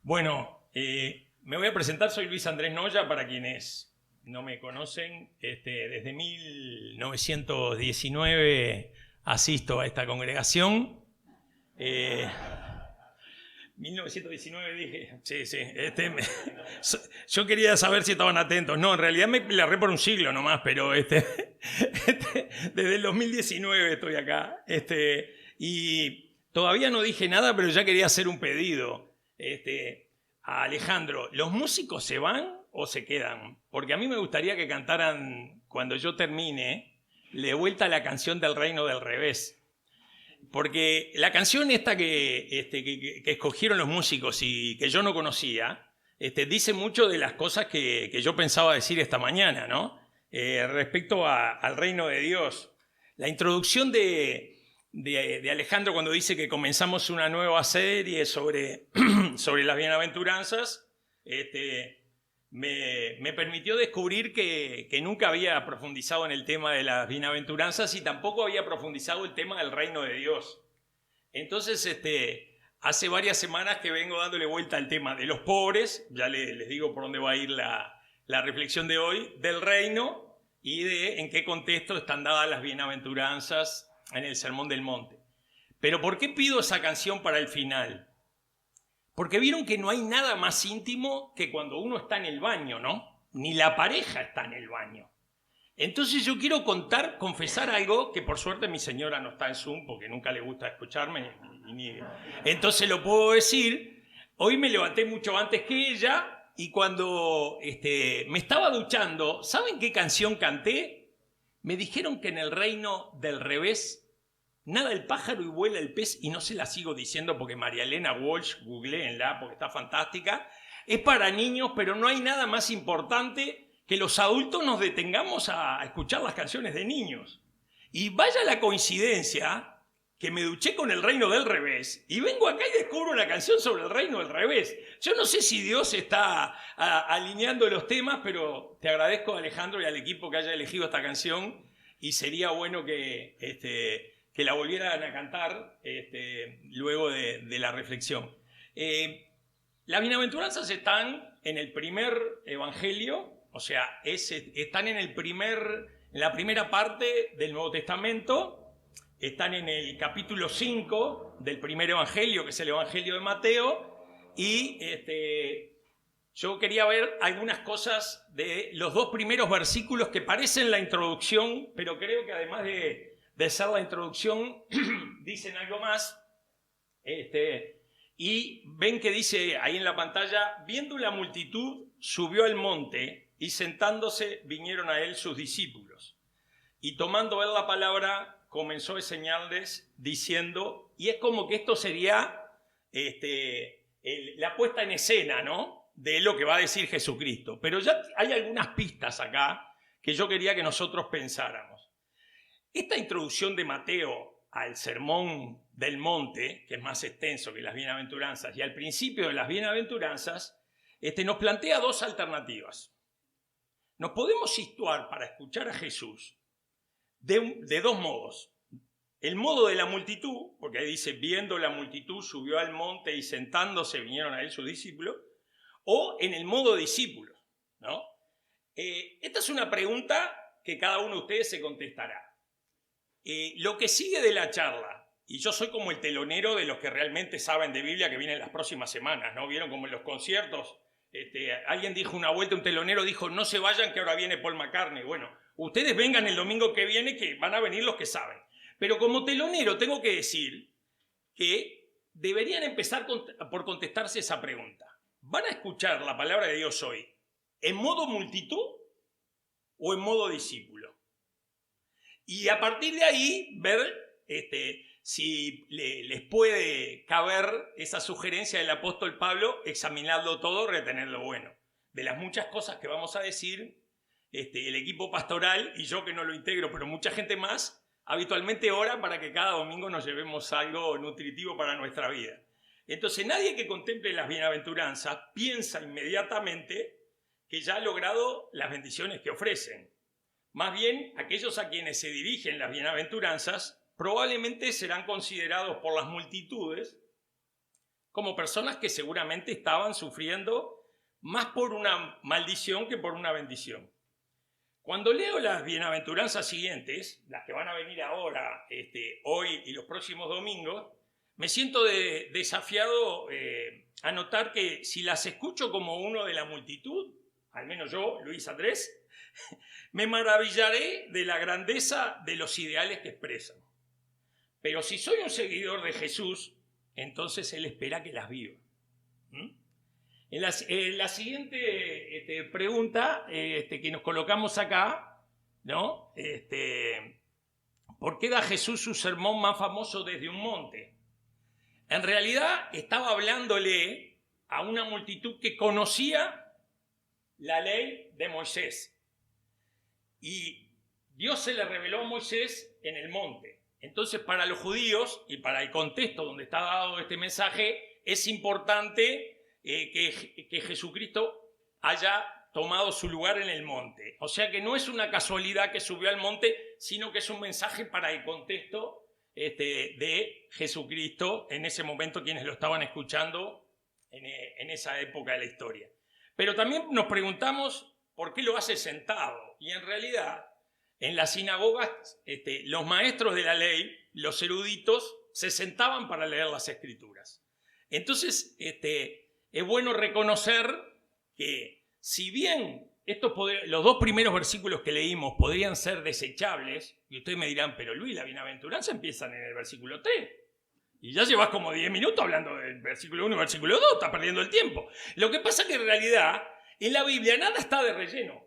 Bueno, me voy a presentar, soy Luis Andrés Noya, para quienes no me conocen. Desde 1919 asisto a esta congregación. 1919 dije, sí. Yo quería saber si estaban atentos. No, en realidad me la erré por un siglo nomás, pero desde el 2019 estoy acá. Y todavía no dije nada, pero ya quería hacer un pedido. A Alejandro, ¿los músicos se van o se quedan? Porque a mí me gustaría que cantaran, cuando yo termine, de vuelta la canción del Reino del Revés. Porque la canción esta que escogieron los músicos y que yo no conocía, dice mucho de las cosas que yo pensaba decir esta mañana, ¿no? Respecto al reino de Dios. La introducción de Alejandro, cuando dice que comenzamos una nueva serie sobre las bienaventuranzas, me permitió descubrir que nunca había profundizado en el tema de las bienaventuranzas y tampoco había profundizado el tema del reino de Dios. Entonces, hace varias semanas que vengo dándole vuelta al tema de los pobres, ya les digo por dónde va a ir la reflexión de hoy, del reino y de en qué contexto están dadas las bienaventuranzas en el Sermón del Monte. Pero ¿por qué pido esa canción para el final? Porque vieron que no hay nada más íntimo que cuando uno está en el baño, ¿no? Ni la pareja está en el baño. Entonces yo quiero confesar algo que por suerte mi señora no está en Zoom porque nunca le gusta escucharme. Entonces lo puedo decir. Hoy me levanté mucho antes que ella y cuando me estaba duchando, ¿saben qué canción canté? Me dijeron que en el reino del revés nada el pájaro y vuela el pez, y no se la sigo diciendo porque María Elena Walsh, googleenla porque está fantástica. Es para niños, pero no hay nada más importante que los adultos nos detengamos a escuchar las canciones de niños. Y vaya la coincidencia que me duché con el reino del revés y vengo acá y descubro una canción sobre el reino del revés. Yo no sé si Dios está alineando los temas, pero te agradezco, Alejandro, y al equipo que haya elegido esta canción, y sería bueno que la volvieran a cantar luego de la reflexión. Las bienaventuranzas están en el primer evangelio, o sea, están en la primera parte del Nuevo Testamento, están en el capítulo 5 del primer evangelio, que es el evangelio de Mateo, y yo quería ver algunas cosas de los dos primeros versículos que parecen la introducción, pero creo que además de ser la introducción, dicen algo más. Y ven que dice ahí en la pantalla: viendo la multitud, subió al monte, y sentándose vinieron a él sus discípulos. Y tomando él la palabra, comenzó a enseñarles diciendo, y es como que esto sería la puesta en escena, ¿no?, de lo que va a decir Jesucristo. Pero ya hay algunas pistas acá que yo quería que nosotros pensáramos. Esta introducción de Mateo al Sermón del Monte, que es más extenso que las bienaventuranzas, y al principio de las bienaventuranzas, nos plantea dos alternativas. Nos podemos situar para escuchar a Jesús de dos modos. El modo de la multitud, porque ahí dice, viendo la multitud, subió al monte y sentándose vinieron a él sus discípulos, o en el modo discípulos, ¿no? Esta es una pregunta que cada uno de ustedes se contestará. Lo que sigue de la charla, y yo soy como el telonero de los que realmente saben de Biblia que vienen las próximas semanas, ¿no? ¿Vieron como en los conciertos? Alguien dijo una vuelta, un telonero dijo, no se vayan que ahora viene Paul McCartney. Bueno, ustedes vengan el domingo que viene que van a venir los que saben. Pero como telonero tengo que decir que deberían empezar por contestarse esa pregunta. ¿Van a escuchar la palabra de Dios hoy en modo multitud o en modo discípulo? Y a partir de ahí ver si les puede caber esa sugerencia del apóstol Pablo, examinarlo todo, retener lo bueno. De las muchas cosas que vamos a decir, el equipo pastoral y yo que no lo integro, pero mucha gente más, habitualmente ora para que cada domingo nos llevemos algo nutritivo para nuestra vida. Entonces nadie que contemple las bienaventuranzas piensa inmediatamente que ya ha logrado las bendiciones que ofrecen. Más bien, aquellos a quienes se dirigen las bienaventuranzas probablemente serán considerados por las multitudes como personas que seguramente estaban sufriendo más por una maldición que por una bendición. Cuando leo las bienaventuranzas siguientes, las que van a venir ahora, hoy y los próximos domingos, me siento desafiado a notar que si las escucho como uno de la multitud, al menos yo, Luis Andrés, me maravillaré de la grandeza de los ideales que expresan. Pero si soy un seguidor de Jesús, entonces Él espera que las viva. En la siguiente pregunta que nos colocamos acá, ¿no? ¿Por qué da Jesús su sermón más famoso desde un monte? En realidad estaba hablándole a una multitud que conocía la ley de Moisés. Y Dios se le reveló a Moisés en el monte. Entonces, para los judíos y para el contexto donde está dado este mensaje, es importante que Jesucristo haya tomado su lugar en el monte. O sea que no es una casualidad que subió al monte, sino que es un mensaje para el contexto de Jesucristo en ese momento, quienes lo estaban escuchando en esa época de la historia. Pero también nos preguntamos por qué lo hace sentado. Y en realidad, en las sinagogas, los maestros de la ley, los eruditos, se sentaban para leer las escrituras. Entonces, es bueno reconocer que si bien los dos primeros versículos que leímos podrían ser desechables, y ustedes me dirán, pero Luis, la bienaventuranza empiezan en el versículo 3. Y ya llevas como 10 minutos hablando del versículo 1 y versículo 2, estás perdiendo el tiempo. Lo que pasa es que en realidad en la Biblia nada está de relleno.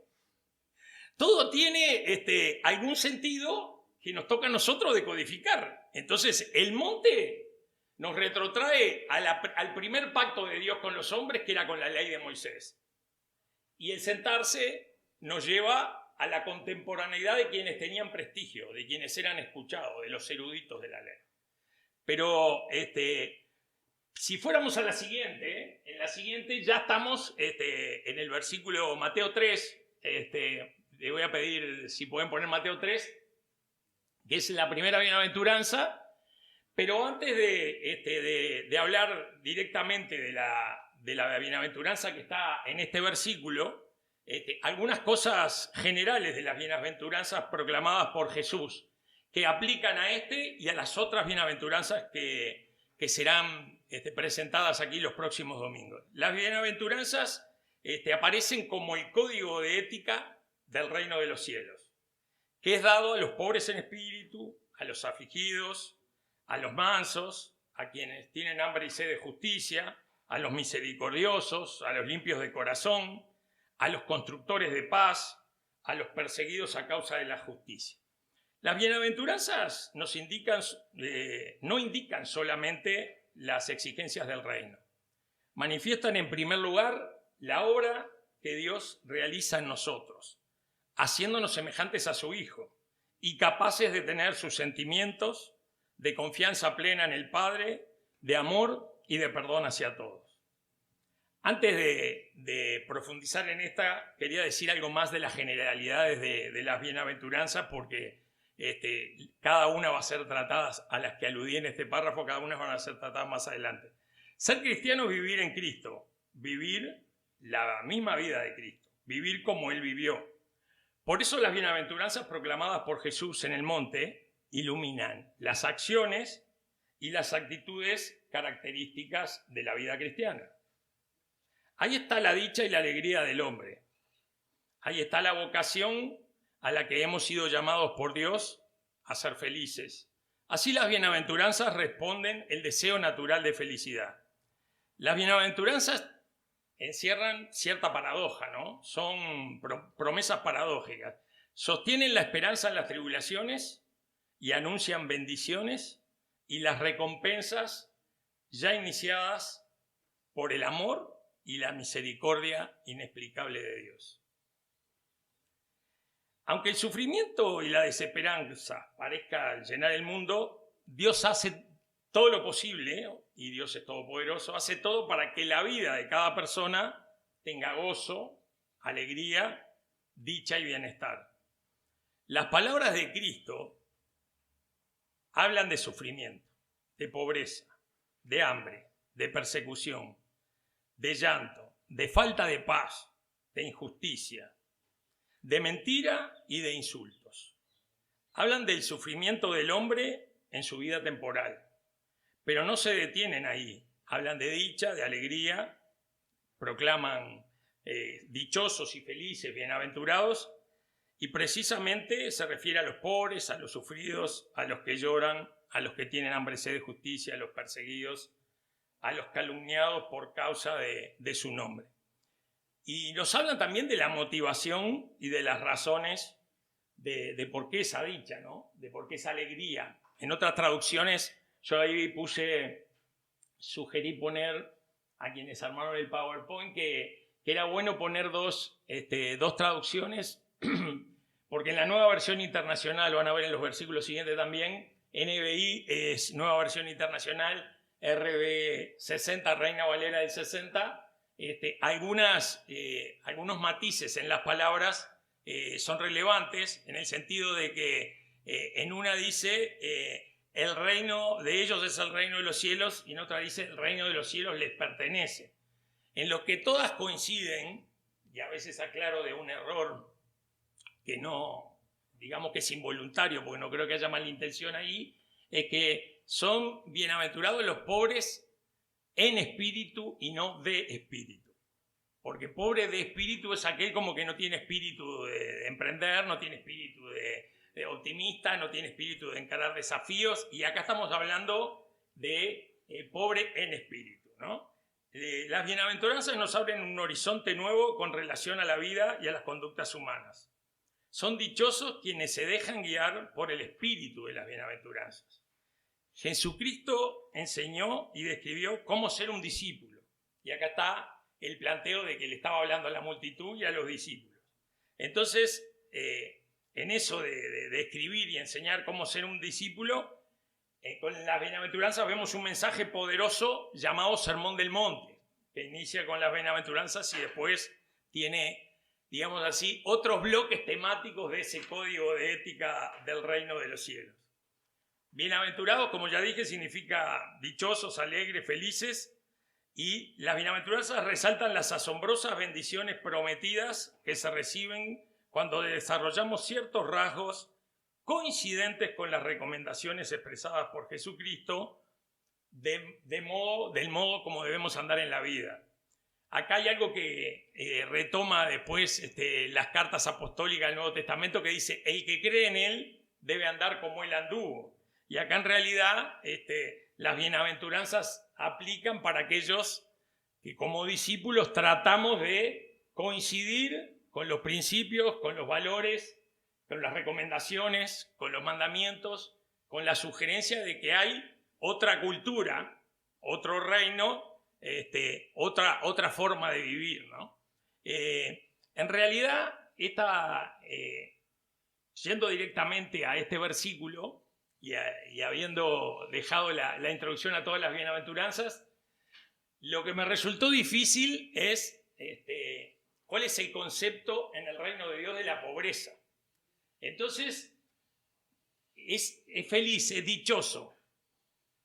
Todo tiene algún sentido que nos toca a nosotros decodificar. Entonces, el monte nos retrotrae al primer pacto de Dios con los hombres, que era con la ley de Moisés. Y el sentarse nos lleva a la contemporaneidad de quienes tenían prestigio, de quienes eran escuchados, de los eruditos de la ley. Pero si fuéramos a la siguiente, en la siguiente ya estamos en el versículo Mateo 3, le voy a pedir si pueden poner Mateo 3, que es la primera bienaventuranza. Pero antes de hablar directamente de la bienaventuranza que está en este versículo, algunas cosas generales de las bienaventuranzas proclamadas por Jesús que aplican a y a las otras bienaventuranzas que serán presentadas aquí los próximos domingos. Las bienaventuranzas aparecen como el código de ética del reino de los cielos, que es dado a los pobres en espíritu, a los afligidos, a los mansos, a quienes tienen hambre y sed de justicia, a los misericordiosos, a los limpios de corazón, a los constructores de paz, a los perseguidos a causa de la justicia. Las bienaventuranzas no indican solamente las exigencias del reino. Manifiestan en primer lugar la obra que Dios realiza en nosotros, haciéndonos semejantes a su Hijo y capaces de tener sus sentimientos de confianza plena en el Padre, de amor y de perdón hacia todos. Antes de profundizar en esta, quería decir algo más de las generalidades de las bienaventuranzas, porque cada una va a ser tratada, a las que aludí en este párrafo, cada una van a ser tratadas más adelante. Ser cristiano es vivir en Cristo, vivir la misma vida de Cristo, vivir como Él vivió. Por eso las bienaventuranzas proclamadas por Jesús en el monte iluminan las acciones y las actitudes características de la vida cristiana. Ahí está la dicha y la alegría del hombre. Ahí está la vocación a la que hemos sido llamados por Dios a ser felices. Así las bienaventuranzas responden el deseo natural de felicidad. Las bienaventuranzas encierran cierta paradoja, ¿no? Son promesas paradójicas. Sostienen la esperanza en las tribulaciones y anuncian bendiciones y las recompensas ya iniciadas por el amor y la misericordia inexplicable de Dios. Aunque el sufrimiento y la desesperanza parezcan llenar el mundo, Dios hace todo lo posible, y Dios es todopoderoso, hace todo para que la vida de cada persona tenga gozo, alegría, dicha y bienestar. Las palabras de Cristo hablan de sufrimiento, de pobreza, de hambre, de persecución, de llanto, de falta de paz, de injusticia, de mentira y de insultos. Hablan del sufrimiento del hombre en su vida temporal, pero no se detienen ahí. Hablan de dicha, de alegría, proclaman dichosos y felices, bienaventurados, y precisamente se refiere a los pobres, a los sufridos, a los que lloran, a los que tienen hambre y sed de justicia, a los perseguidos, a los calumniados por causa de su nombre. Y nos hablan también de la motivación y de las razones de por qué esa dicha, ¿no? De por qué esa alegría. En otras traducciones, yo ahí sugerí poner a quienes armaron el PowerPoint que era bueno poner dos traducciones, porque en la nueva versión internacional, van a ver en los versículos siguientes también, NBI es nueva versión internacional, RB 60, Reina Valera del 60, algunos matices en las palabras son relevantes en el sentido de que en una dice el reino de ellos es el reino de los cielos y en otra dice el reino de los cielos les pertenece. En lo que todas coinciden, y a veces aclaro de un error que no, digamos que es involuntario porque no creo que haya mala intención ahí, es que son bienaventurados los pobres en espíritu y no de espíritu. Porque pobre de espíritu es aquel como que no tiene espíritu de emprender, no tiene espíritu de optimista, no tiene espíritu de encarar desafíos. Y acá estamos hablando de pobre en espíritu, ¿no? Las bienaventuranzas nos abren un horizonte nuevo con relación a la vida y a las conductas humanas. Son dichosos quienes se dejan guiar por el espíritu de las bienaventuranzas. Jesucristo enseñó y describió cómo ser un discípulo. Y acá está el planteo de que le estaba hablando a la multitud y a los discípulos. Entonces, en eso de escribir y enseñar cómo ser un discípulo, con las bienaventuranzas vemos un mensaje poderoso llamado Sermón del Monte, que inicia con las bienaventuranzas y después tiene, digamos así, otros bloques temáticos de ese código de ética del reino de los cielos. Bienaventurados, como ya dije, significa dichosos, alegres, felices, y las bienaventuranzas resaltan las asombrosas bendiciones prometidas que se reciben cuando desarrollamos ciertos rasgos coincidentes con las recomendaciones expresadas por Jesucristo del modo como debemos andar en la vida. Acá hay algo que retoma después las cartas apostólicas del Nuevo Testamento que dice, el que cree en él debe andar como él anduvo. Y acá en realidad las bienaventuranzas aplican para aquellos que como discípulos tratamos de coincidir con los principios, con los valores, con las recomendaciones, con los mandamientos, con la sugerencia de que hay otra cultura, otro reino, otra forma de vivir, ¿no? En realidad, yendo directamente a este versículo y habiendo dejado la introducción a todas las bienaventuranzas, lo que me resultó difícil es cuál es el concepto en el reino de Dios de la pobreza. Entonces, es feliz, es dichoso,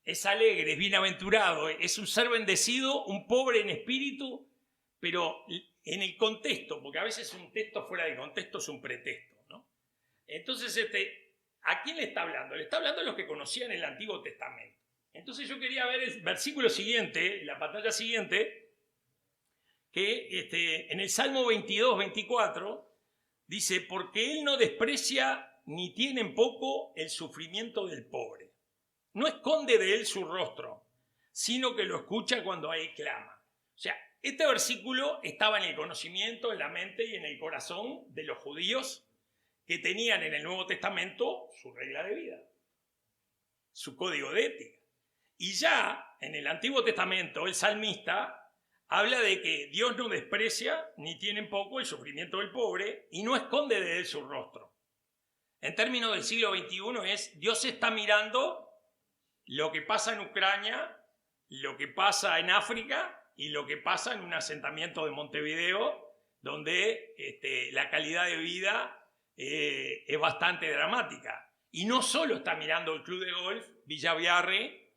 es alegre, es bienaventurado, es un ser bendecido, un pobre en espíritu, pero en el contexto, porque a veces un texto fuera de contexto es un pretexto, ¿no? Entonces, ¿a quién le está hablando? Le está hablando a los que conocían el Antiguo Testamento. Entonces yo quería ver el versículo siguiente, la pantalla siguiente, que en el Salmo 22, 24, dice, porque él no desprecia ni tiene en poco el sufrimiento del pobre. No esconde de él su rostro, sino que lo escucha cuando él clama. O sea, este versículo estaba en el conocimiento, en la mente y en el corazón de los judíos que tenían en el Nuevo Testamento su regla de vida, su código de ética. Y ya en el Antiguo Testamento el salmista habla de que Dios no desprecia ni tiene en poco el sufrimiento del pobre y no esconde de él su rostro. En términos del siglo XXI es Dios está mirando lo que pasa en Ucrania, lo que pasa en África y lo que pasa en un asentamiento de Montevideo donde la calidad de vida es bastante dramática. Y no solo está mirando el club de golf, Villa Viarre,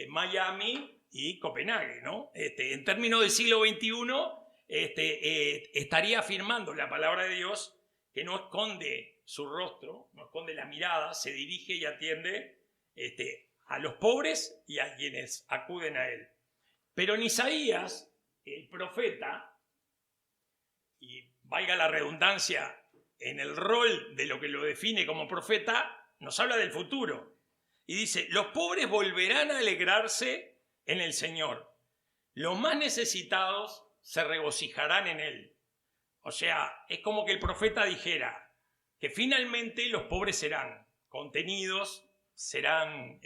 Miami y Copenhague, ¿no? En términos del siglo XXI, estaría afirmando la palabra de Dios que no esconde su rostro, no esconde la mirada, se dirige y atiende a los pobres y a quienes acuden a él. Pero en Isaías, el profeta, y valga la redundancia, en el rol de lo que lo define como profeta, nos habla del futuro. Y dice, los pobres volverán a alegrarse en el Señor. Los más necesitados se regocijarán en Él. O sea, es como que el profeta dijera que finalmente los pobres serán contenidos, serán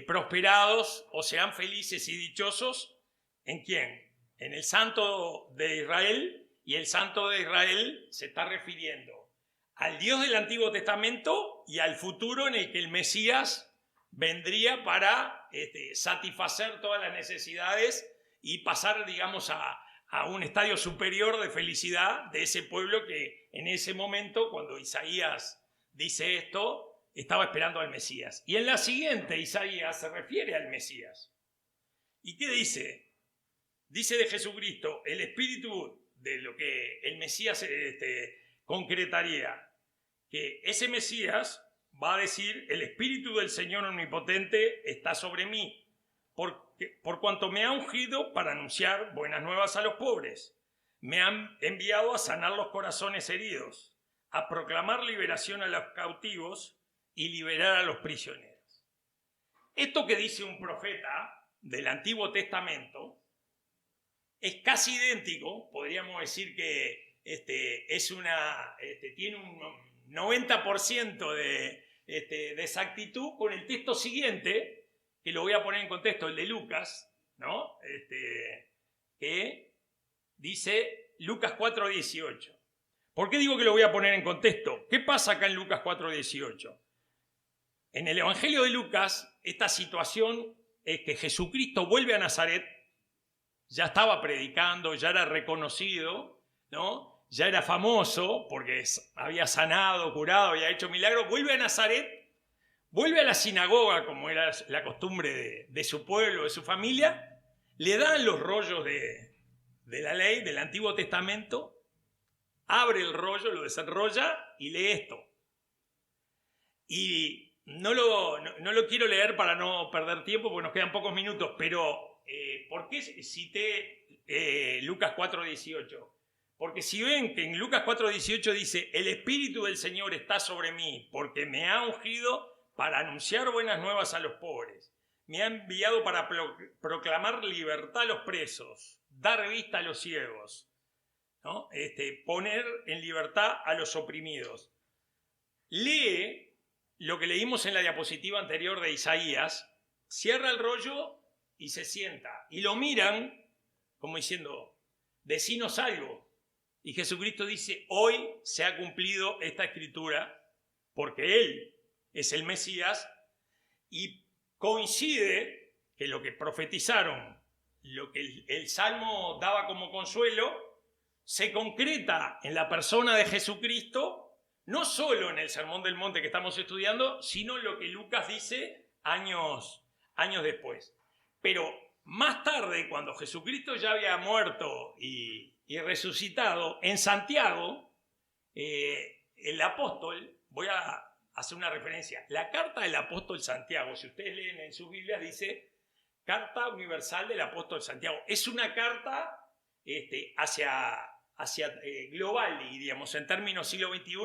prosperados o serán felices y dichosos. ¿En quién? En el Santo de Israel. Y el Santo de Israel se está refiriendo al Dios del Antiguo Testamento y al futuro en el que el Mesías vendría para satisfacer todas las necesidades y pasar, digamos, a un estadio superior de felicidad de ese pueblo que en ese momento, cuando Isaías dice esto, estaba esperando al Mesías. Y en la siguiente, Isaías se refiere al Mesías. ¿Y qué dice? Dice de Jesucristo, el espíritu de lo que el Mesías concretaría, que ese Mesías va a decir, el Espíritu del Señor Omnipotente está sobre mí, por cuanto me ha ungido para anunciar buenas nuevas a los pobres, me han enviado a sanar los corazones heridos, a proclamar liberación a los cautivos y liberar a los prisioneros. Esto que dice un profeta del Antiguo Testamento es casi idéntico, podríamos decir que tiene un 90% de exactitud con el texto siguiente, que lo voy a poner en contexto, el de Lucas, ¿no? Que dice Lucas 4:18. ¿Por qué digo que lo voy a poner en contexto? ¿Qué pasa acá en Lucas 4:18? En el Evangelio de Lucas, esta situación es que Jesucristo vuelve a Nazaret. Ya estaba predicando, ya era reconocido, ¿no? Ya era famoso porque había sanado, curado, había hecho milagros. Vuelve a Nazaret, vuelve a la sinagoga, como era la costumbre de su pueblo, de su familia. Le dan los rollos de la ley, del Antiguo Testamento. Abre el rollo, lo desenrolla y lee esto. Y no lo quiero leer para no perder tiempo porque nos quedan pocos minutos, pero ¿por qué cité Lucas 4:18? Porque si ven que en Lucas 4:18 dice, el Espíritu del Señor está sobre mí porque me ha ungido para anunciar buenas nuevas a los pobres. Me ha enviado para proclamar libertad a los presos, dar vista a los ciegos, ¿no? Poner en libertad a los oprimidos. Lee lo que leímos en la diapositiva anterior de Isaías, cierra el rollo y se sienta. Y lo miran como diciendo, decinos algo. Y Jesucristo dice, hoy se ha cumplido esta escritura porque Él es el Mesías y coincide que lo que profetizaron, lo que el Salmo daba como consuelo, se concreta en la persona de Jesucristo, no solo en el Sermón del Monte que estamos estudiando, sino en lo que Lucas dice años después. Pero más tarde, cuando Jesucristo ya había muerto y resucitado, en Santiago, el apóstol, voy a hacer una referencia, la carta del apóstol Santiago, si ustedes leen en sus Biblias, dice Carta Universal del Apóstol Santiago. Es una carta hacia global, diríamos, en términos siglo XXI,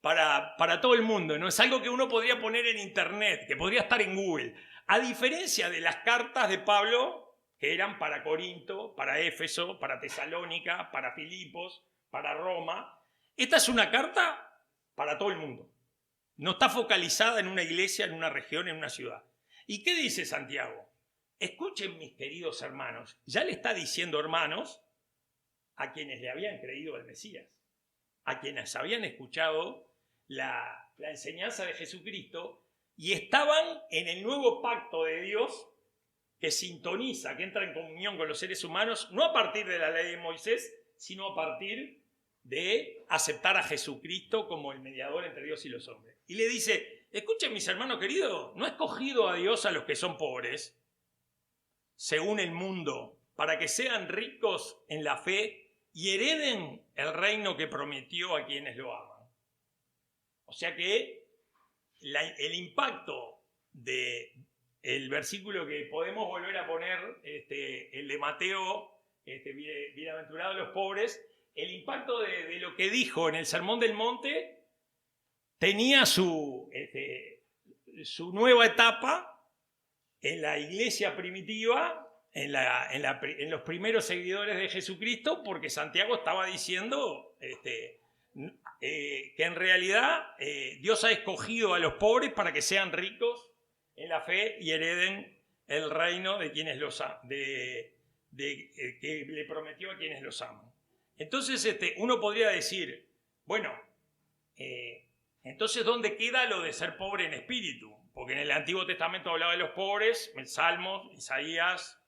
para todo el mundo. No es algo que uno podría poner en internet, que podría estar en Google. A diferencia de las cartas de Pablo, que eran para Corinto, para Éfeso, para Tesalónica, para Filipos, para Roma, esta es una carta para todo el mundo. No está focalizada en una iglesia, en una región, en una ciudad. ¿Y qué dice Santiago? Escuchen, mis queridos hermanos. Ya le está diciendo hermanos a quienes le habían creído al Mesías, a quienes habían escuchado la enseñanza de Jesucristo y estaban en el nuevo pacto de Dios que sintoniza, que entra en comunión con los seres humanos, no a partir de la ley de Moisés, sino a partir de aceptar a Jesucristo como el mediador entre Dios y los hombres. Y le dice, escuchen, mis hermanos queridos, ¿no ha escogido a Dios a los que son pobres? según el mundo, para que sean ricos en la fe y hereden el reino que prometió a quienes lo aman. O sea que el impacto del versículo que podemos volver a poner, el de Mateo, bienaventurados los pobres, el impacto de lo que dijo en el Sermón del Monte tenía su nueva etapa en la iglesia primitiva, en los primeros seguidores de Jesucristo, porque Santiago estaba diciendo que en realidad Dios ha escogido a los pobres para que sean ricos en la fe y hereden el reino de quienes que le prometió a quienes los aman. Entonces uno podría decir, bueno, entonces ¿dónde queda lo de ser pobre en espíritu? Porque en el Antiguo Testamento hablaba de los pobres, en Salmos, Isaías,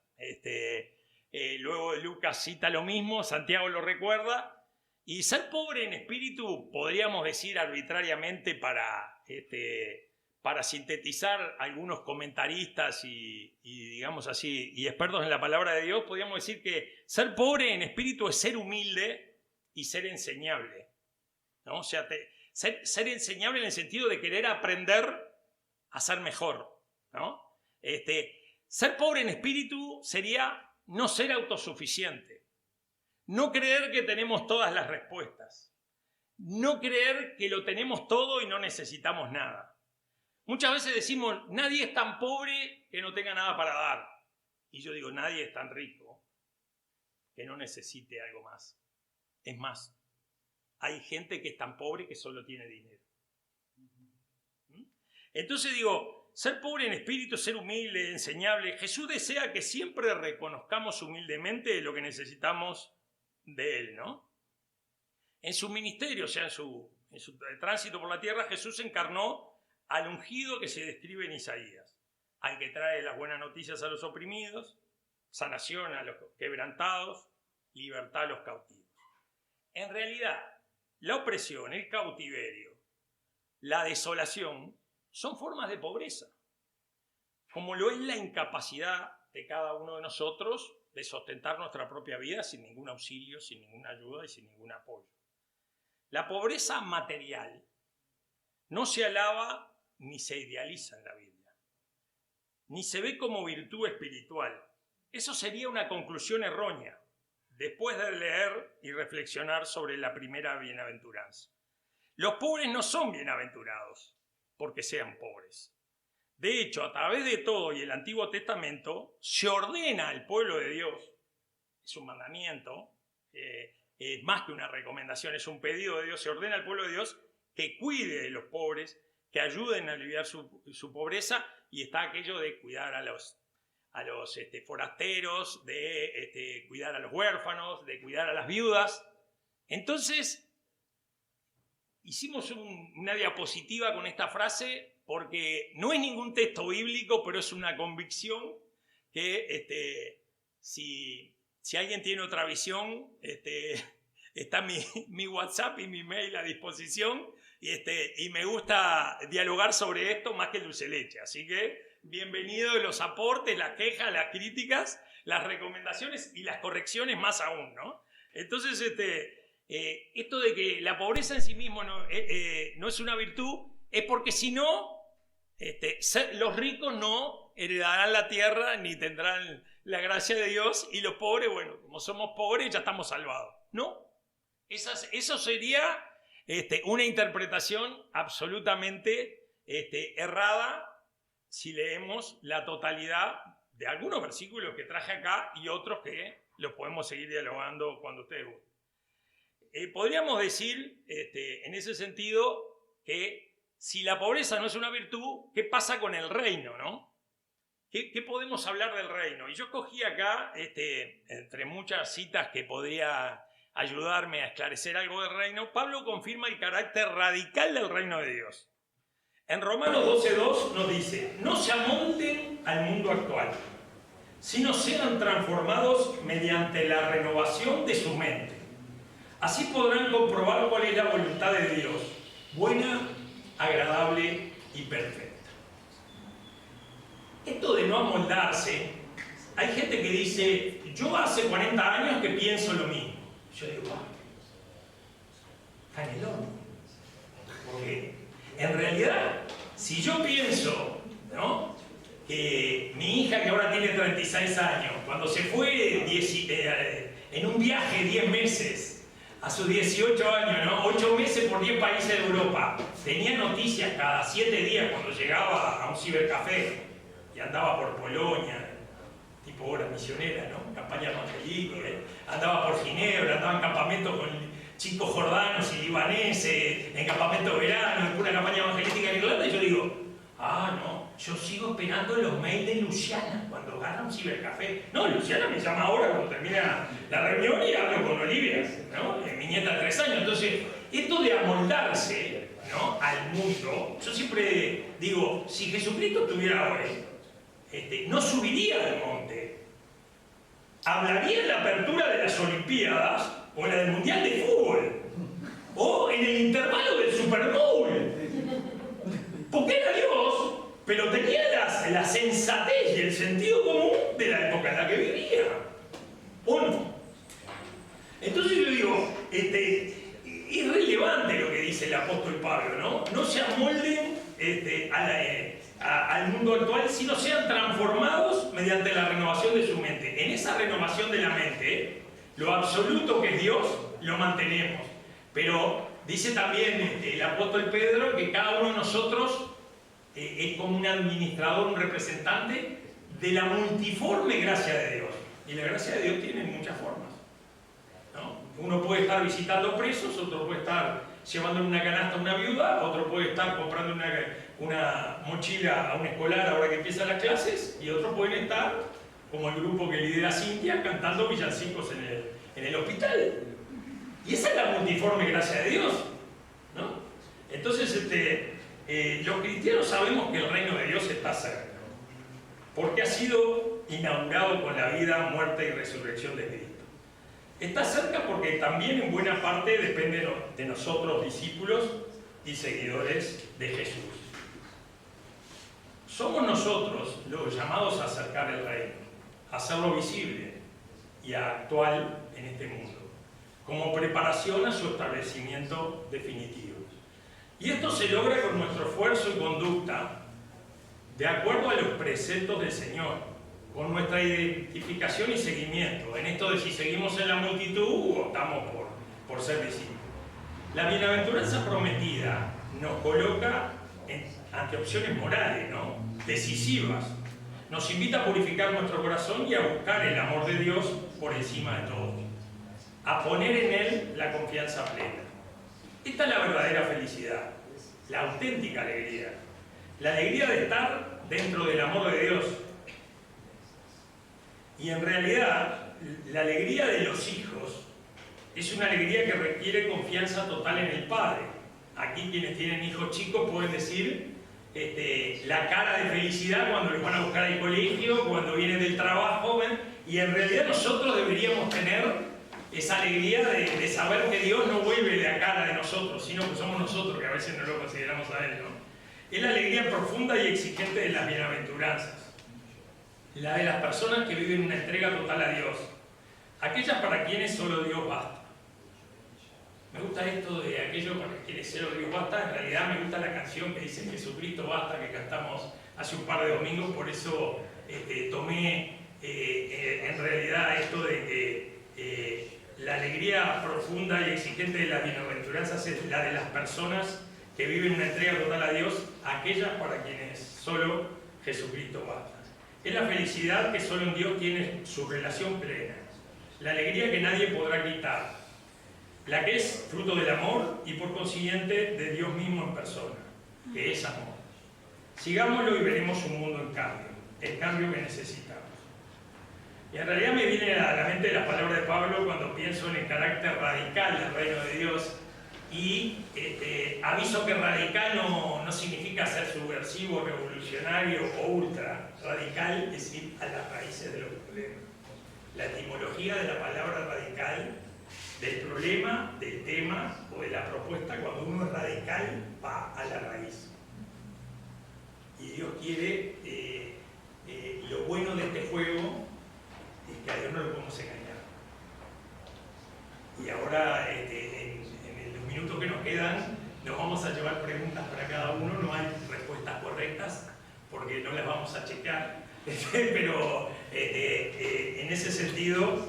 luego Lucas cita lo mismo, Santiago lo recuerda, y ser pobre en espíritu podríamos decir arbitrariamente para sintetizar algunos comentaristas y digamos así, y expertos en la palabra de Dios, podríamos decir que ser pobre en espíritu es ser humilde y ser enseñable, ¿no? O sea, ser enseñable en el sentido de querer aprender a ser mejor, ¿no? Ser pobre en espíritu sería no ser autosuficiente, no creer que tenemos todas las respuestas, no creer que lo tenemos todo y no necesitamos nada. Muchas veces decimos, nadie es tan pobre que no tenga nada para dar. Y yo digo, nadie es tan rico que no necesite algo más. Es más, hay gente que es tan pobre que solo tiene dinero. Entonces digo, ser pobre en espíritu, ser humilde, enseñable. Jesús desea que siempre reconozcamos humildemente lo que necesitamos de Él, ¿no? En su ministerio, o sea, en su tránsito por la tierra, Jesús encarnó al ungido que se describe en Isaías, al que trae las buenas noticias a los oprimidos, sanación a los quebrantados, libertad a los cautivos. En realidad, la opresión, el cautiverio, la desolación son formas de pobreza, como lo es la incapacidad de cada uno de nosotros de sostentar nuestra propia vida sin ningún auxilio, sin ninguna ayuda y sin ningún apoyo. La pobreza material no se alaba ni se idealiza en la Biblia, ni se ve como virtud espiritual. Eso sería una conclusión errónea después de leer y reflexionar sobre la primera bienaventuranza. Los pobres no son bienaventurados porque sean pobres. De hecho, a través de todo y el Antiguo Testamento se ordena al pueblo de Dios, es un mandamiento, es más que una recomendación, es un pedido de Dios, se ordena al pueblo de Dios que cuide de los pobres, que ayuden a aliviar su pobreza, y está aquello de cuidar a los forasteros, de cuidar a los huérfanos, de cuidar a las viudas. Entonces, hicimos una diapositiva con esta frase porque no es ningún texto bíblico, pero es una convicción que si alguien tiene otra visión, está mi WhatsApp y mi mail a disposición, y me gusta dialogar sobre esto más que el dulce leche. Así que bienvenidos los aportes, las quejas, las críticas, las recomendaciones y las correcciones más aún, ¿no? Entonces, esto de que la pobreza en sí mismo no es una virtud, es porque si no, los ricos no heredarán la tierra ni tendrán la gracia de Dios, y los pobres, bueno, como somos pobres ya estamos salvados. No, eso sería una interpretación absolutamente errada si leemos la totalidad de algunos versículos que traje acá y otros que los podemos seguir dialogando cuando ustedes gusten. Podríamos decir en ese sentido que si la pobreza no es una virtud, ¿qué pasa con el reino, no? ¿Qué podemos hablar del reino? Y yo escogí acá, entre muchas citas que podría ayudarme a esclarecer algo del reino, Pablo confirma el carácter radical del reino de Dios. En Romanos 12:2 nos dice, no se amolden al mundo actual, sino sean transformados mediante la renovación de su mente. Así podrán comprobar cuál es la voluntad de Dios, buena, agradable y perfecta. Esto de no amoldarse hay gente que dice, yo hace 40 años que pienso lo mismo. Yo digo, está en el horno. Porque en realidad, si yo pienso, ¿no?, que mi hija, que ahora tiene 36 años, cuando se fue en un viaje 10 meses, a sus 18 años, ¿no?, 8 meses por 10 países de Europa, tenía noticias cada 7 días cuando llegaba a un cibercafé y andaba por Polonia, tipo hora misionera, ¿no?, campaña evangelística, andaba por Ginebra, andaba en campamentos con chicos jordanos y libaneses, en campamento de verano, en una campaña evangelística en Irlanda, y yo digo, no, yo sigo esperando los mails de Luciana cuando gana un cibercafé. No, Luciana me llama ahora cuando termina la reunión y hablo con Olivia, ¿no?, mi nieta de 3 años. Entonces, esto de amoldarse, ¿no?, al mundo, yo siempre digo, si Jesucristo estuviera hoy, no subiría del monte, hablaría en la apertura de las Olimpiadas o en la del Mundial de Fútbol o en el intervalo del Super Bowl, porque era Dios, pero tenía la sensatez y el sentido común de la época en la que vivía, ¿o no? Entonces yo digo, es relevante lo que dice el apóstol Pablo, ¿no? No se amolden al mundo actual, sino sean transformados mediante la renovación de su mente. En esa renovación de la mente, lo absoluto que es Dios, lo mantenemos. Pero dice también el apóstol Pedro que cada uno de nosotros es como un administrador, un representante de la multiforme gracia de Dios. Y la gracia de Dios tiene muchas formas, ¿no? Uno puede estar visitando presos, otro puede estar llevándole una canasta a una viuda, otro puede estar comprando una mochila a un escolar ahora que empiezan las clases, y otros pueden estar, como el grupo que lidera Cintia, cantando villancicos en el hospital. Y esa es la multiforme gracia de Dios, ¿no? Entonces, los cristianos sabemos que el reino de Dios está cerca, porque ha sido inaugurado con la vida, muerte y resurrección de Cristo. Está cerca porque también en buena parte depende de nosotros, discípulos y seguidores de Jesús. Somos nosotros los llamados a acercar el reino, a hacerlo visible y actual en este mundo, como preparación a su establecimiento definitivo. Y esto se logra con nuestro esfuerzo y conducta de acuerdo a los preceptos del Señor, con nuestra identificación y seguimiento, en esto de si seguimos en la multitud o optamos por ser discípulos. La bienaventuranza prometida nos coloca ante opciones morales, ¿no?, decisivas. Nos invita a purificar nuestro corazón y a buscar el amor de Dios por encima de todo, a poner en Él la confianza plena. Esta es la verdadera felicidad, la auténtica alegría, la alegría de estar dentro del amor de Dios. Y en realidad, la alegría de los hijos es una alegría que requiere confianza total en el Padre. Aquí quienes tienen hijos chicos pueden decir la cara de felicidad cuando los van a buscar al colegio, cuando vienen del trabajo, ¿ven? Y en realidad nosotros deberíamos tener esa alegría de saber que Dios no vuelve la cara de nosotros, sino que somos nosotros que a veces no lo consideramos a Él, ¿no? Es la alegría profunda y exigente de las bienaventuranzas, la de las personas que viven una entrega total a Dios, aquellas para quienes solo Dios basta. Me gusta esto de aquellos para quienes solo Dios basta. En realidad me gusta la canción que dice Jesucristo basta, que cantamos hace un par de domingos, por eso tomé en realidad esto de que la alegría profunda y exigente de las bienaventuranzas es la de las personas que viven una entrega total a Dios, aquellas para quienes solo Jesucristo basta. Es la felicidad que solo en Dios tiene su relación plena, la alegría que nadie podrá quitar, la que es fruto del amor y por consiguiente de Dios mismo en persona, que es amor. Sigámoslo y veremos un mundo en cambio, el cambio que necesitamos. Y en realidad me viene a la mente la palabra de Pablo cuando pienso en el carácter radical del reino de Dios, y aviso que radical no significa ser subversivo, revolucionario o ultra. Radical es ir a las raíces de los problemas. La etimología de la palabra radical, del problema, del tema o de la propuesta, cuando uno es radical, va a la raíz. Y Dios quiere, lo bueno de este juego preguntas para cada uno, no hay respuestas correctas, porque no las vamos a chequear, pero en ese sentido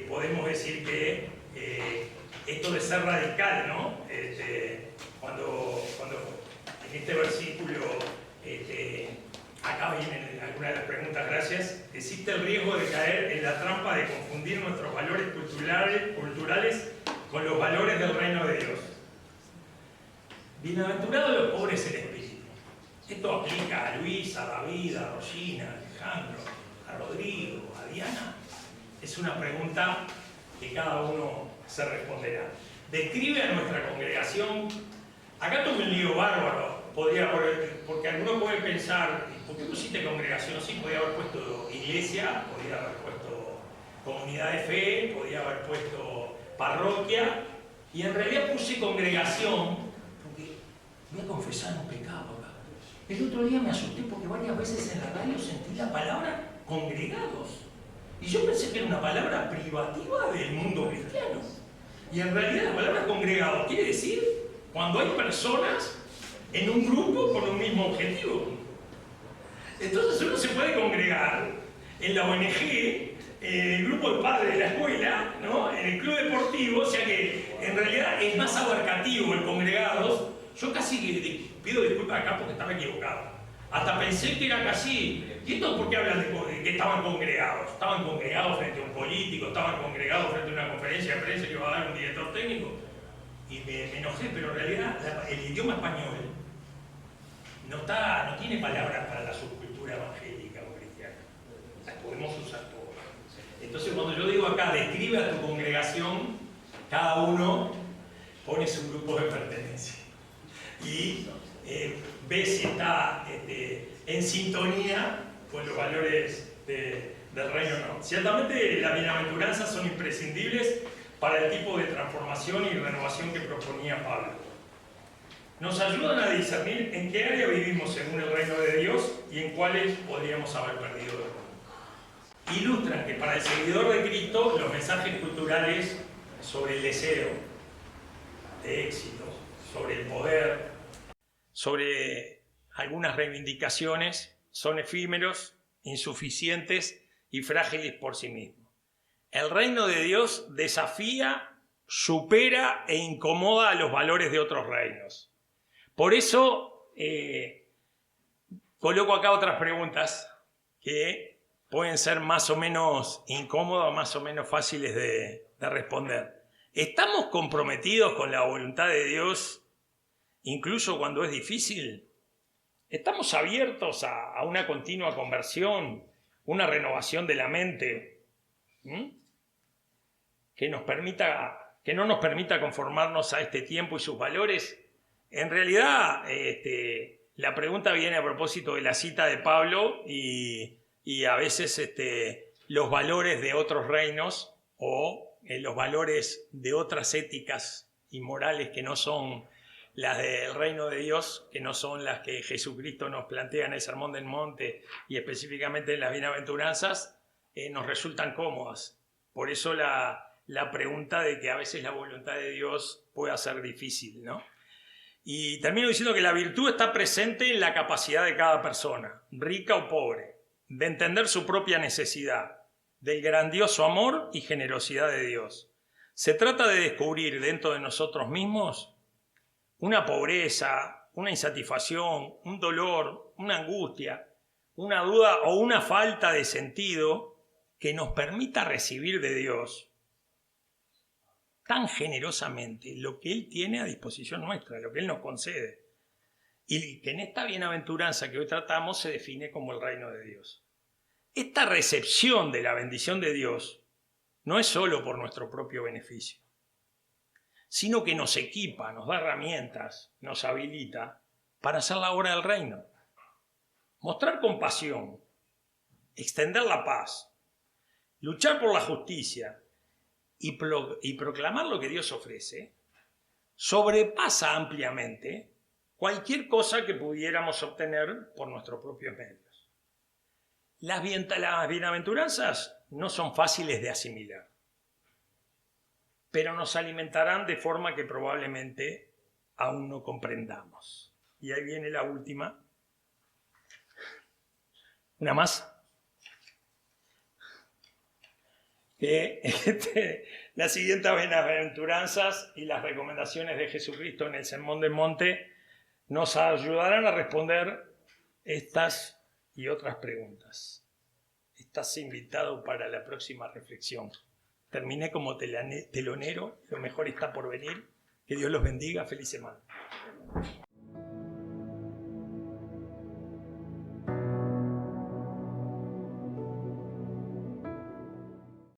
podemos decir que esto de ser radical, ¿no? Cuando en este versículo, acá vienen algunas de las preguntas, gracias, existe el riesgo de caer en la trampa de confundir nuestros valores culturales con los valores del reino de Dios. Bienaventurados los pobres en espíritu. Esto aplica a Luis, a David, a Rosina, a Alejandro, a Rodrigo, a Diana. Es una pregunta que cada uno se responderá. Describe a nuestra congregación. Acá tuve un lío bárbaro, porque algunos pueden pensar, ¿por qué pusiste congregación? Sí, podía haber puesto iglesia, podía haber puesto comunidad de fe, podía haber puesto parroquia, y en realidad puse congregación, porque voy a confesar un pecado acá. El otro día me asusté porque varias veces en la radio sentí la palabra congregados. Y yo pensé que era una palabra privativa del mundo cristiano. Y en realidad la palabra congregado quiere decir cuando hay personas en un grupo con un mismo objetivo. Entonces uno se puede congregar en la ONG, en el grupo de padres de la escuela, ¿no? En el club deportivo, o sea que en realidad es más abarcativo el congregados. Yo casi pido disculpas acá porque estaba equivocado. Hasta pensé que era casi... ¿Y esto por qué hablan de que estaban congregados? Estaban congregados frente a un político, estaban congregados frente a una conferencia de prensa que iba a dar un director técnico. Y me enojé, pero en realidad el idioma español no tiene palabras para la subcultura evangélica o cristiana. Las podemos usar todas. Entonces cuando yo digo acá, describe a tu congregación, cada uno pone su grupo de pertenencia. Y ve si está en sintonía con los valores del reino o no. Ciertamente las bienaventuranzas son imprescindibles para el tipo de transformación y renovación que proponía Pablo. Nos ayudan a discernir en qué área vivimos según el reino de Dios y en cuáles podríamos haber perdido de rumbo. Ilustran que para el seguidor de Cristo los mensajes culturales sobre el deseo de éxito, sobre el poder, sobre algunas reivindicaciones son efímeros, insuficientes y frágiles por sí mismos. El reino de Dios desafía, supera e incomoda a los valores de otros reinos. Por eso coloco acá otras preguntas que pueden ser más o menos incómodas o más o menos fáciles de responder. ¿Estamos comprometidos con la voluntad de Dios incluso cuando es difícil? ¿Estamos abiertos a una continua conversión, una renovación de la mente? Que no nos permita conformarnos a este tiempo y sus valores. En realidad, la pregunta viene a propósito de la cita de Pablo y a veces los valores de otros reinos o los valores de otras éticas y morales que no son las del reino de Dios, que no son las que Jesucristo nos plantea en el Sermón del Monte y específicamente en las bienaventuranzas, nos resultan cómodas. Por eso la pregunta de que a veces la voluntad de Dios pueda ser difícil, ¿no? Y termino diciendo que la virtud está presente en la capacidad de cada persona, rica o pobre, de entender su propia necesidad, del grandioso amor y generosidad de Dios. Se trata de descubrir dentro de nosotros mismos una pobreza, una insatisfacción, un dolor, una angustia, una duda o una falta de sentido que nos permita recibir de Dios tan generosamente lo que Él tiene a disposición nuestra, lo que Él nos concede. Y que en esta bienaventuranza que hoy tratamos se define como el reino de Dios. Esta recepción de la bendición de Dios no es solo por nuestro propio beneficio, sino que nos equipa, nos da herramientas, nos habilita para hacer la obra del reino. Mostrar compasión, extender la paz, luchar por la justicia y proclamar lo que Dios ofrece, sobrepasa ampliamente cualquier cosa que pudiéramos obtener por nuestros propios medios. Las bienaventuranzas no son fáciles de asimilar, pero nos alimentarán de forma que probablemente aún no comprendamos. Y ahí viene la última. Una más. Que las siguientes bienaventuranzas y las recomendaciones de Jesucristo en el Sermón del Monte nos ayudarán a responder estas y otras preguntas. Estás invitado para la próxima reflexión. Terminé como telonero, lo mejor está por venir. Que Dios los bendiga. Feliz semana.